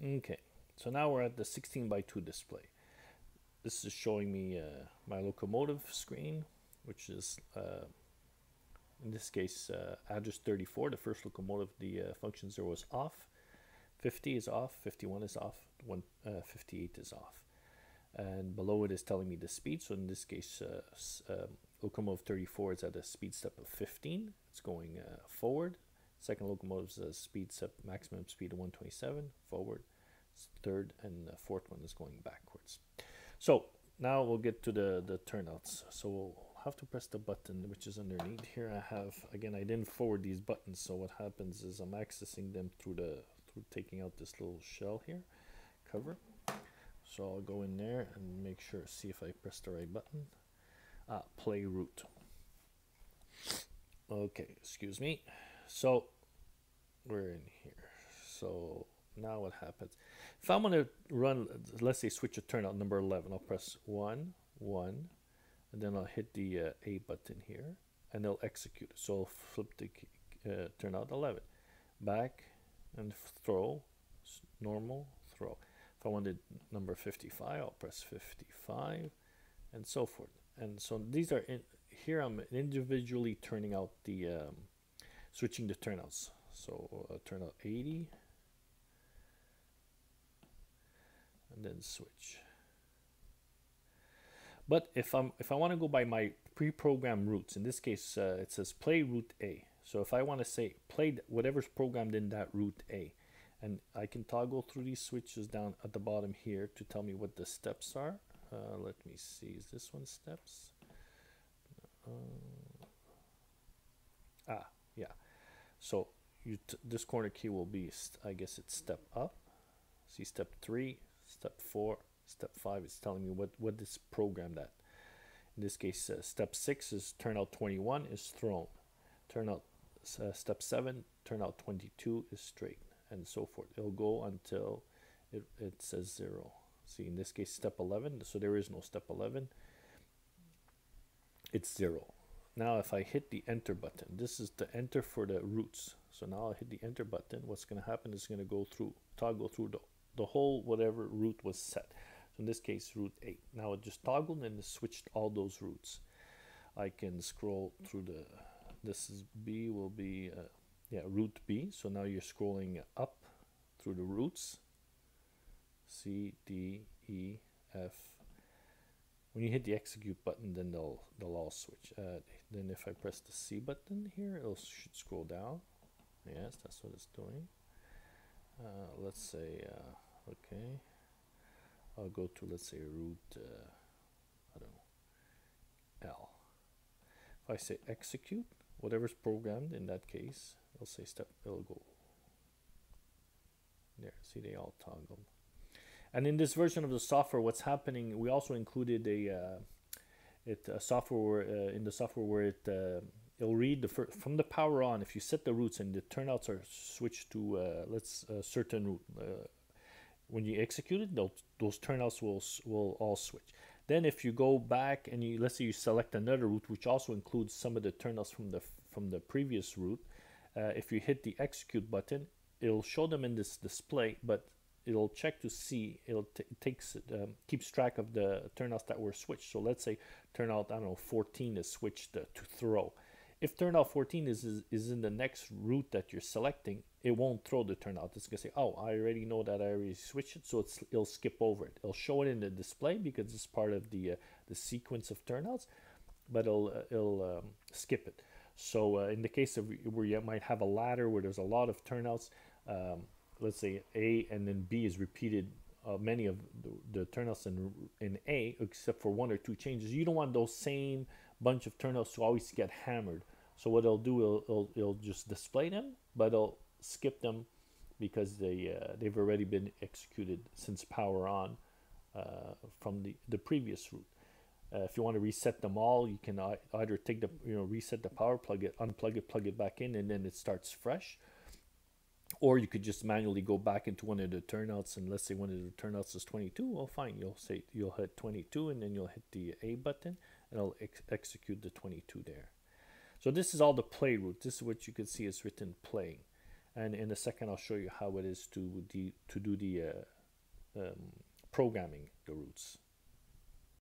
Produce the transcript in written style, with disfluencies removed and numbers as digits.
Okay, so now we're at the 16 by 2 display. This is showing me my locomotive screen, which is in this case address 34. The first locomotive, the function 0 is off, 50 is off, 51 is off, 58 is off, and below it is telling me the speed. So in this case locomotive 34 is at a speed step of 15. It's going forward. Second locomotive is a speed step, maximum speed of 127 forward. Third and fourth one is going backwards. So now we'll get to the turnouts. So we'll have to press the button which is underneath here. I have, again, I didn't forward these buttons, so what happens is I'm accessing them through taking out this little shell here, cover. So I'll go in there and make sure, see if I press the right button. Play route. Okay, excuse me. So we're in here. So now what happens? If I'm going to run, let's say switch a turnout number 11, I'll press 1, 1, and then I'll hit the A button here, and it'll execute. So I'll flip the turnout 11. Back and throw, normal, throw. If I wanted number 55, I'll press 55, and so forth. And so these are, here I'm individually turning out the, switching the turnouts. So turnout 80, and then switch. But if I want to go by my pre-programmed routes, in this case it says play route A. So if I want to say play whatever's programmed in that route A, and I can toggle through these switches down at the bottom here to tell me what the steps are. Let me see, is this one steps? Yeah. So this corner key will be, I guess it's step up. See step 3, step 4, step 5 is telling me what is programmed at. In this case, step 6 is turnout 21 is thrown. Turnout step 7, turnout 22 is straight, and so forth. It'll go until it says 0. See, in this case, step 11, so there is no step 11. It's 0. Now if I hit the enter button, this is the enter for the routes. So now I'll hit the enter button. What's going to happen is going to go through, toggle through the whole whatever route was set. So in this case, route 8. Now it just toggled and it switched all those routes. I can scroll through this is B, will be, route B. So now you're scrolling up through the routes. C, D, E, F. When you hit the execute button, then they'll all switch. Then if I press the C button here, it should scroll down. Yes, that's what it's doing. Let's say, okay, I'll go to, let's say, route, I don't know, L. If I say execute, whatever's programmed in that case, it'll say it'll go there. See, they all toggle. And in this version of the software, what's happening, we also included software in the software where it'll read from the power on. If you set the routes and the turnouts are switched to a certain route, when you execute it, those turnouts will all switch. Then if you go back and let's say you select another route, which also includes some of the turnouts from the previous route, if you hit the execute button, it'll show them in this display, but it'll check to see, keeps track of the turnouts that were switched. So let's say turnout, I don't know, 14 is switched to throw. If turnout 14 is in the next route that you're selecting, it won't throw the turnout. It's gonna say, oh, I already know that I already switched it, so it'll skip over it. It'll show it in the display because it's part of the sequence of turnouts, but it'll skip it. So in the case of where you might have a ladder where there's a lot of turnouts, let's say A and then B is repeated, many of the turnouts in A, except for 1 or 2 changes. You don't want those same bunch of turnouts to always get hammered. So what it'll do, it'll just display them, but it'll skip them because they've already been executed since power on from the previous route. If you want to reset them all, you can either take reset the power, plug it, unplug it, plug it back in, and then it starts fresh. Or you could just manually go back into one of the turnouts, and let's say one of the turnouts is 22. Well, fine. You'll hit 22, and then you'll hit the A button, and it'll execute the 22 there. So this is all the play route. This is what you can see is written playing. and in a second I'll show you how it is to do the programming the routes.